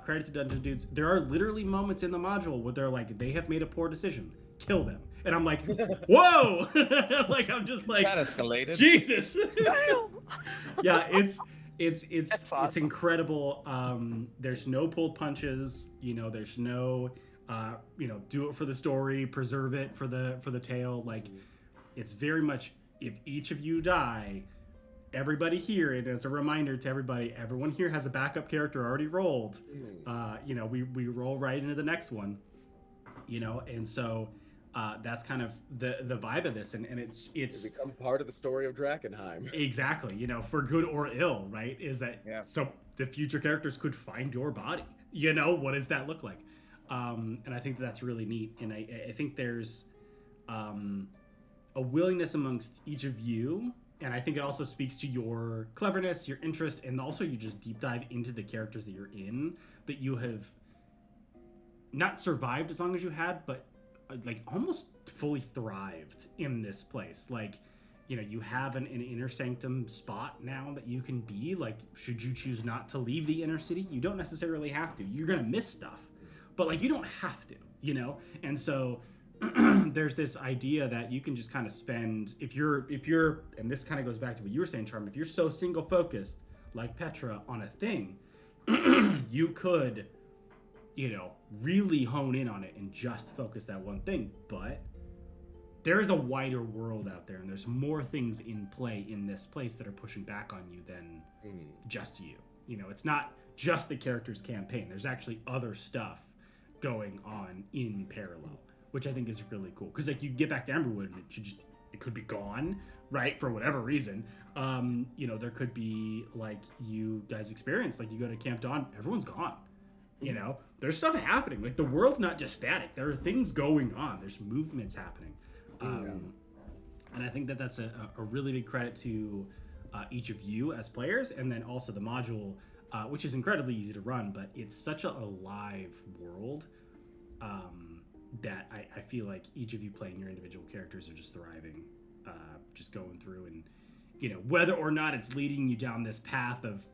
credit to Dungeon Dudes. There are literally moments in the module where they're like, they have made a poor decision, kill them, and I'm like, whoa, like I'm just like, that escalated. Jesus. Yeah, it's awesome. It's incredible. There's no pulled punches. There's no do it for the story, preserve it for the tale. Like, it's very much, if each of you die, everybody here, and it's a reminder to everybody, everyone here has a backup character already rolled. We roll right into the next one, and so that's kind of the vibe of this, and it's become part of the story of Drakkenheim. Exactly, for good or ill, right? Is that so the future characters could find your body. What does that look like? And I think that's really neat, and I think there's a willingness amongst each of you. And I think it also speaks to your cleverness, your interest, and also you just deep dive into the characters that you're in, that you have not survived as long as you had, but like almost fully thrived in this place. Like, you have an inner sanctum spot now that you can be. Like, should you choose not to leave the inner city, you don't necessarily have to. You're going to miss stuff, but like, you don't have to, And so there's this idea that you can just kind of spend, if you're, and this kind of goes back to what you were saying, Charm, if you're so single focused like Petra on a thing, you could, really hone in on it and just focus that one thing. But there is a wider world out there, and there's more things in play in this place that are pushing back on you than just you. It's not just the character's campaign. There's actually other stuff going on in parallel, which I think is really cool. Because like, you get back to Emberwood and it could be gone, right? For whatever reason. There could be, like, you guys experience, like, you go to Camp Dawn, everyone's gone. There's stuff happening. Like, the world's not just static. There are things going on. There's movements happening. And I think that that's a really big credit to each of you as players, and then also the module, which is incredibly easy to run, but it's such a live world that I feel like each of you playing your individual characters are just thriving, just going through, and whether or not it's leading you down this path of,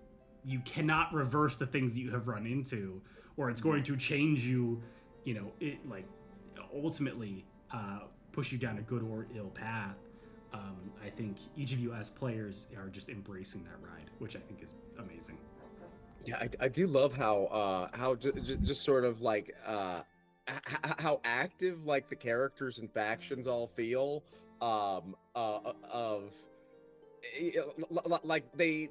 you cannot reverse the things that you have run into, or it's going to change you, it like ultimately push you down a good or ill path. I think each of you as players are just embracing that ride, which I think is amazing. Yeah, I do love how just sort of like how active like the characters and factions all feel, like they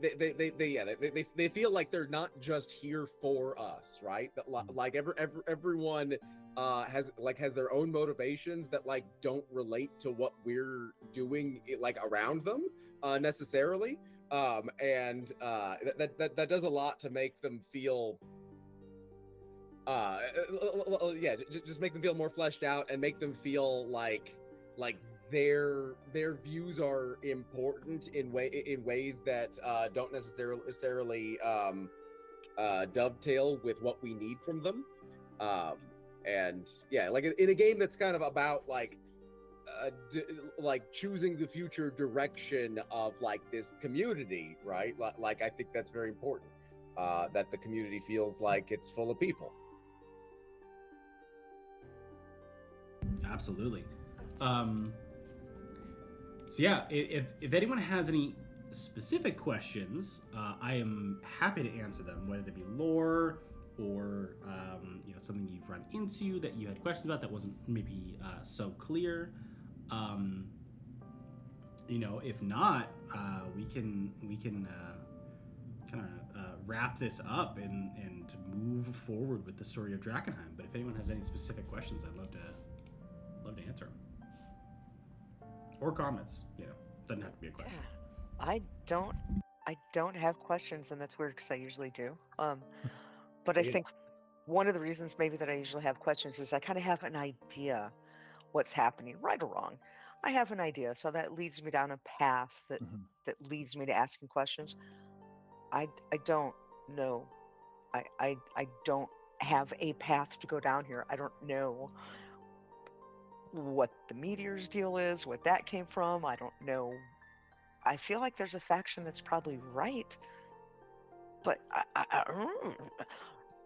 feel like they're not just here for us, right? That like everyone has their own motivations that like don't relate to what we're doing like around them necessarily, and that does a lot to make them feel just make them feel more fleshed out, and make them feel like their views are important in ways that don't necessarily dovetail with what we need from them, and yeah, like in a game that's kind of about like choosing the future direction of like this community, right? Like I think that's very important, that the community feels like it's full of people. Absolutely. So yeah, if anyone has any specific questions, I am happy to answer them, whether they be lore or something you've run into that you had questions about that wasn't maybe so clear. If not, we can kind of wrap this up and move forward with the story of Drakkenheim. But if anyone has any specific questions, I'd love to answer them. Or comments, doesn't have to be a question. Yeah, I don't have questions, and that's weird because I usually do. But I Yeah. think one of the reasons maybe that I usually have questions is I kind of have an idea what's happening, right or wrong. I have an idea, so that leads me down a path Mhm. that leads me to asking questions. I don't know. I don't have a path to go down here. I don't know what the meteor's deal is, what that came from. I don't know. I feel like there's a faction that's probably right, but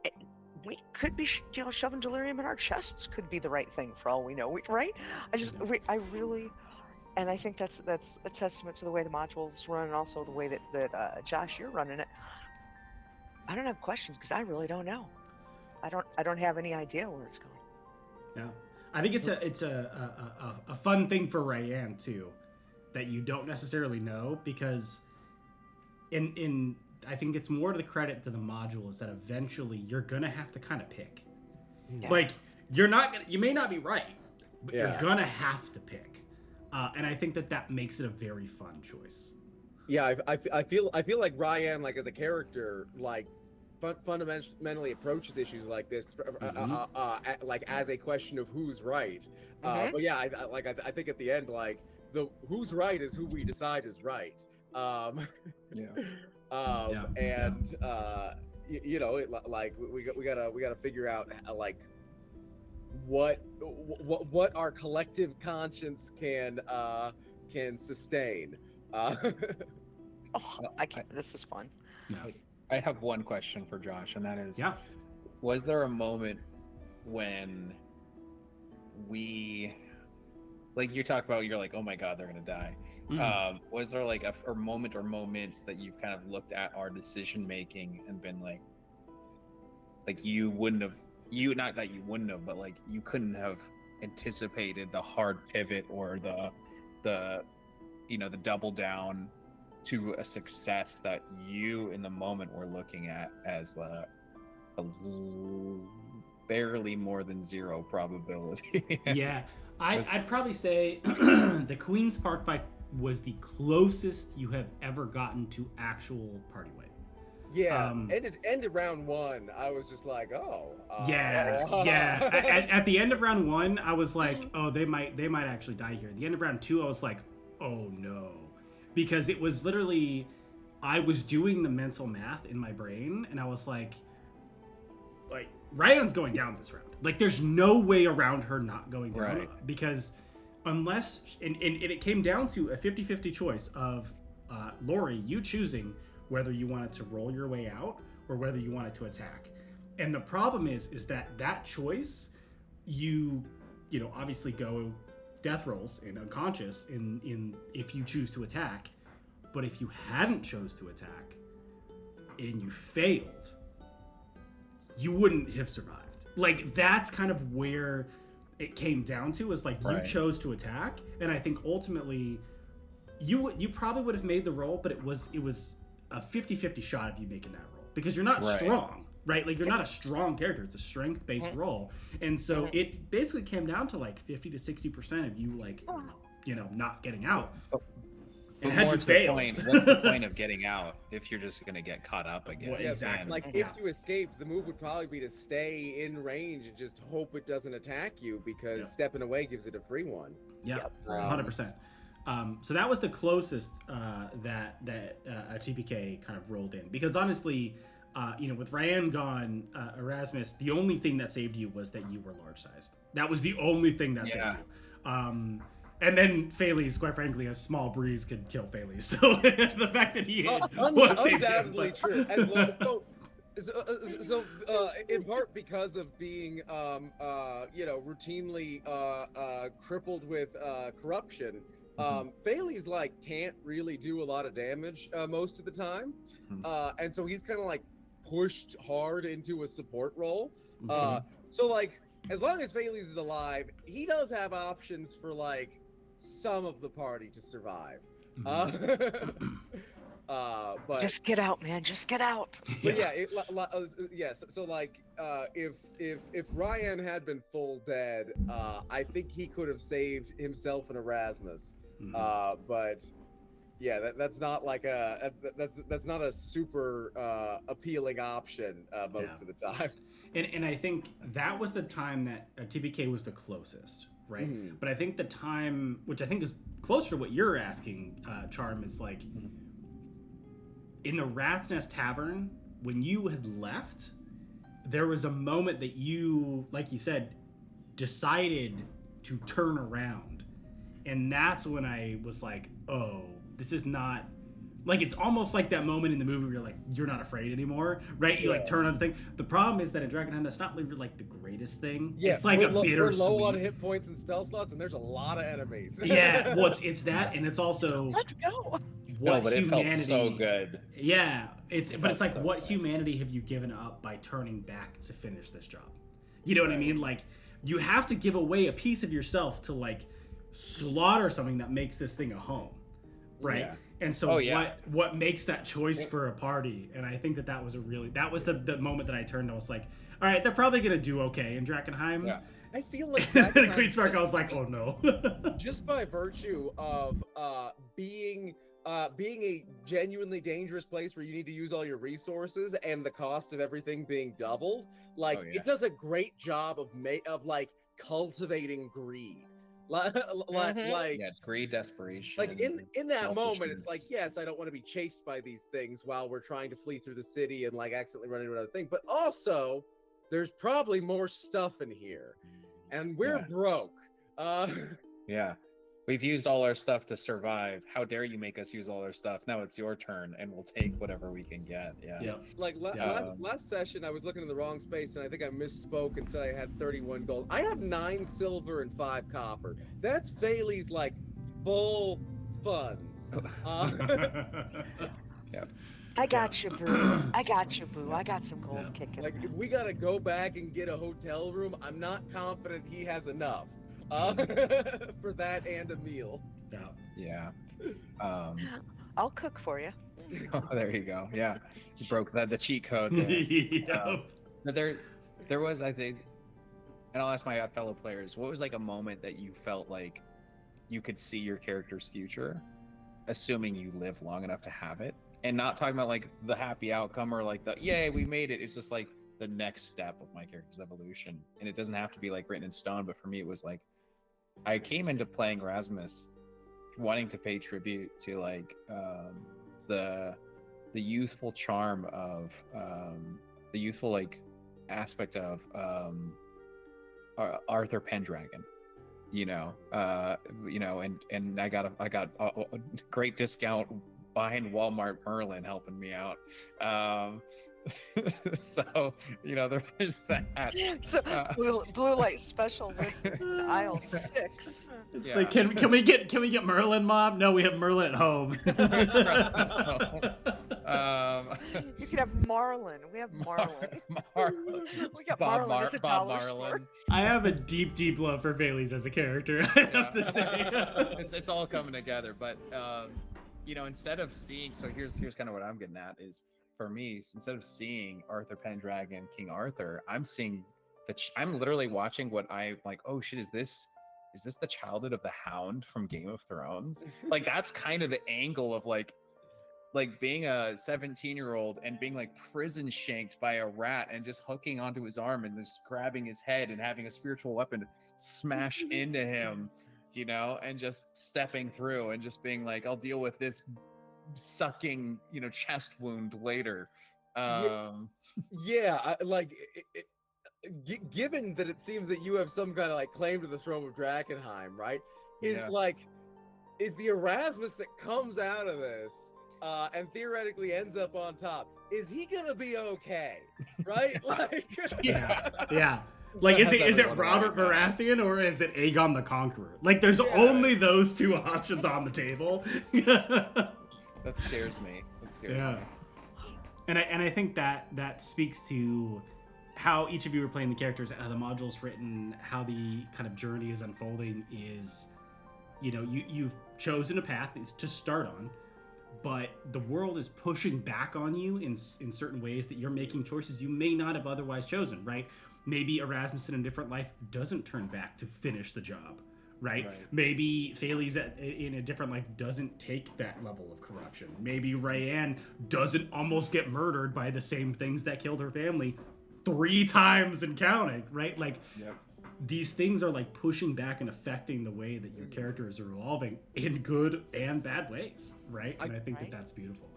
it- we could be, shoving delirium in our chests. Could be the right thing for all we know. Right? I really, and I think that's a testament to the way the modules run, and also the way that Josh, you're running it. I don't have questions because I really don't know. I don't have any idea where it's going. Yeah, I think it's a fun thing for Ryan too, that you don't necessarily know, because in I think it's more to the credit to the modules that eventually you're gonna have to kind of pick. Yeah. Like, you may not be right, but Yeah. you're gonna have to pick, and I think that makes it a very fun choice. Yeah, I feel like Ryan, like as a character, like fundamentally approaches issues like this, like as a question of who's right. Mhm. But yeah, I think at the end, like the who's right is who we decide is right. Yeah. And you know, like we gotta figure out like what our collective conscience can sustain. Oh, this is fun. Yeah. I have one question for Josh, and that is, Yeah. was there a moment when we, like you talk about, you're like, oh my god, they're gonna die. Was there like a moment or moments that you've kind of looked at our decision making and been like you wouldn't have, not that you wouldn't have, but like you couldn't have anticipated the hard pivot or the the double down to a success that you in the moment were looking at as barely more than zero probability? Yeah, I'd probably say the Queen's Park fight was the closest you have ever gotten to actual party weight. Yeah, ended round one. I was just like, oh. Yeah. At the end of round one, I was like, oh, they might actually die here. At the end of round two, I was like, oh no, because it was literally, I was doing the mental math in my brain, and I was like Ryan's going down this round. Like, there's no way around her not going down, Right. because unless and it came down to a 50-50 choice of Laurie, you choosing whether you wanted to roll your way out or whether you wanted to attack. And the problem is that choice, you obviously go death rolls and unconscious in if you choose to attack. But if you hadn't chose to attack and you failed, you wouldn't have survived. Like, that's kind of where it came down to, is like, Right. you chose to attack, and I think ultimately you probably would have made the roll, but it was a 50-50 shot of you making that roll, because you're not Right. strong, right? Like, you're not a strong character. It's a strength-based roll. And so it basically came down to like 50 to 60% of you, like, not getting out. But had more you to the failed. point, what's the point of getting out if you're just gonna get caught up again? Well, Yeah, exactly. like if you escaped, the move would probably be to stay in range and just hope it doesn't attack you, because stepping away gives it a free one. Yeah, 100%. So that was the closest that a TPK kind of rolled in, because honestly, with Ryan gone, Erasmus, the only thing that saved you was that you were large sized. That was the only thing that saved you. And then Phalese, quite frankly, a small breeze could kill Phalese. So the fact that he hit was saved him, Undoubtedly but- true. And well, so in part because of being routinely crippled with corruption, Phalese like can't really do a lot of damage most of the time, and so he's kind of like pushed hard into a support role. So like, as long as Phalese is alive, he does have options for like some of the party to survive. But Just get out, man. Just get out. but yeah, so like if Ryan had been full dead, I think he could have saved himself and Erasmus. But Yeah, that's not like that's not a super appealing option most of the time. And I think that was the time that TPK was the closest, right? Mhm. But I think the time, which I think is closer to what you're asking, Charm, is like in the Rat's Nest Tavern, when you had left, there was a moment that you, like you said, decided to turn around. And that's when I was like, oh, this is not like, it's almost like that moment in the movie where you're like, you're not afraid anymore, right? You like turn on the thing. The problem is that in Drakkenheim, that's not really like the greatest thing. Yeah, it's like a we're bittersweet. low on hit points and spell slots, and there's a lot of enemies. Yeah, well, it's that, and it's also Let's go. what No, but humanity. it felt so good. Yeah, it's It but it's felt like so what good. humanity have you given up by turning back to finish this job? You know what I mean? Like you have to give away a piece of yourself to like slaughter something that makes this thing a home, right? Yeah. And so Oh, yeah. what makes that choice for a party? And I think that was the moment that I turned and I was like, all right, they're probably gonna do okay in Drakkenheim. Yeah. I feel like Queen Spark, I was like, oh no. just by virtue of being a genuinely dangerous place where you need to use all your resources and the cost of everything being doubled, like Oh, yeah. it does a great job of like cultivating greed. Like, Yeah, greed, desperation. like in that moment, it's like, selfishness. yes, I don't want to be chased by these things while we're trying to flee through the city and like accidentally run into another thing, but also there's probably more stuff in here, and we're Yeah. broke. Yeah. We've used all our stuff to survive. How dare you make us use all our stuff? Now it's your turn, and we'll take whatever we can get. Yeah. Yep. Like last session, I was looking in the wrong space, and I think I misspoke and said I had 31 gold. I have 9 silver and 5 copper. That's Faylee's like full funds. Yep. I got you, boo. I got you, boo. I got some gold kicking. Like if we gotta go back and get a hotel room, I'm not confident he has enough for that and a meal. Yeah. I'll cook for you. Oh, there you go. Yeah. You broke the cheat code there. Yep. But there was, I think, and I'll ask my fellow players, what was like a moment that you felt like you could see your character's future, assuming you live long enough to have it? And not talking about like the happy outcome or like the yay, we made it. It's just like the next step of my character's evolution. And it doesn't have to be like written in stone, but for me it was like I came into playing Rasmus wanting to pay tribute to like the youthful charm of the youthful like aspect of Arthur Pendragon, and I got a great discount buying Walmart Merlin helping me out. So there is that. So blue light special was aisle 6. It's Yeah. like, can we get Merlin, Mom? No, we have Merlin at home. You can have Marlin. We have Marlin. We got Bob Marlin at the Bob dollar store. Marlin. I have a deep love for Bailey's as a character. I have to say, it's all coming together. But instead of seeing, so here's kind of what I'm getting at is, for me, instead of seeing Arthur Pendragon, King Arthur, I'm seeing I'm literally watching what I like. Oh shit, is this the childhood of the Hound from Game of Thrones? Like that's kind of the angle of like being a 17-year-old and being like prison shanked by a rat and just hooking onto his arm and just grabbing his head and having a spiritual weapon smash into him, and just stepping through and just being like, I'll deal with this sucking chest wound later. Given that it seems that you have some kind of like claim to the throne of Drakkenheim, right? Is the Erasmus that comes out of this and theoretically ends up on top, is he gonna be okay? Right? yeah. Like, is it Robert Baratheon or is it Aegon the Conqueror? Like, there's only those two options on the table. That scares me. Me. And I think that speaks to how each of you are playing the characters, how the module's written, how the kind of journey is unfolding is, you've chosen a path to start on, but the world is pushing back on you in certain ways that you're making choices you may not have otherwise chosen, right? Maybe Erasmus in a different life doesn't turn back to finish the job, right? Maybe Thales in a different life doesn't take that level of corruption. Maybe Rayanne doesn't almost get murdered by the same things that killed her family 3 times and counting, right? Like, these things are like pushing back and affecting the way that your characters are evolving in good and bad ways, right? And I think that that's beautiful.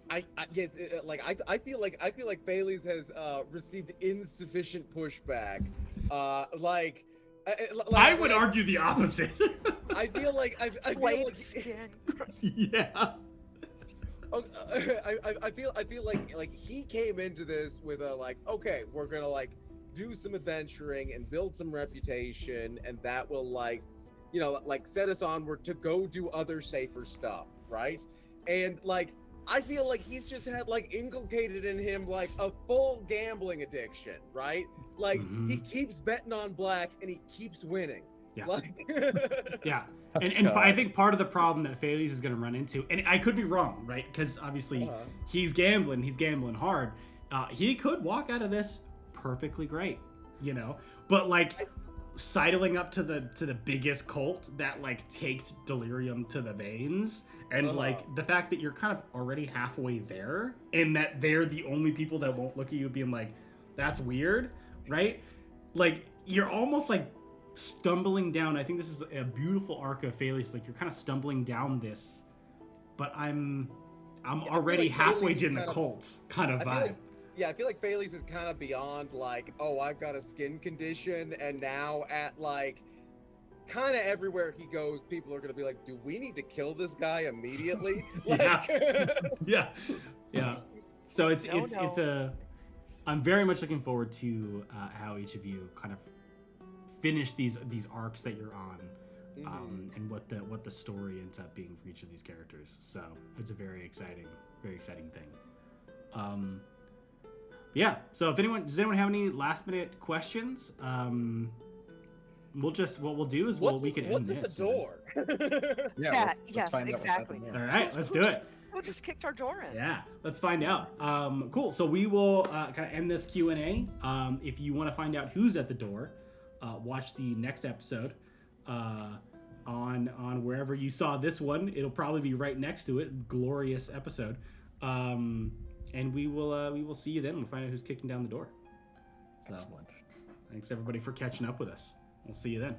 I feel like Thales has received insufficient pushback. I would argue the opposite. I feel like skin. Yeah. I feel like he came into this with a like, okay, we're gonna like do some adventuring and build some reputation, and that will like, you know, like set us onward to go do other safer stuff, right? And like, I feel like he's just had like inculcated in him like a full gambling addiction, right? Like he keeps betting on black and he keeps winning. Yeah. Like... yeah. And I think part of the problem that Thales is going to run into, and I could be wrong, right? Because obviously he's gambling hard. He could walk out of this perfectly great, you know? But like sidling up to the biggest cult that like takes delirium to the veins, and like the fact that you're kind of already halfway there, and that they're the only people that won't look at you being like, that's weird, right? Like you're almost like stumbling down. I think this is a beautiful arc of Thales. Like you're kind of stumbling down this, but I'm already like halfway in the cult kind of vibe. I feel like Thales is kind of beyond like, oh, I've got a skin condition, and now at like kind of everywhere he goes, people are gonna be like, do we need to kill this guy immediately? Like... yeah. So it's I'm very much looking forward to how each of you kind of finish these arcs that you're on, and what the story ends up being for each of these characters. So it's a very exciting thing. Yeah. So does anyone have any last minute questions? What we'll do is we can end this. What's at the door? Let's find exactly. All right, let's do it. Who just kicked our door in? Yeah, let's find out. Cool. So we will kind of end this Q&A. If you want to find out who's at the door, watch the next episode on wherever you saw this one. It'll probably be right next to it. Glorious episode. And we will see you then. We'll find out who's kicking down the door. So, excellent. Thanks everybody for catching up with us. We'll see you then.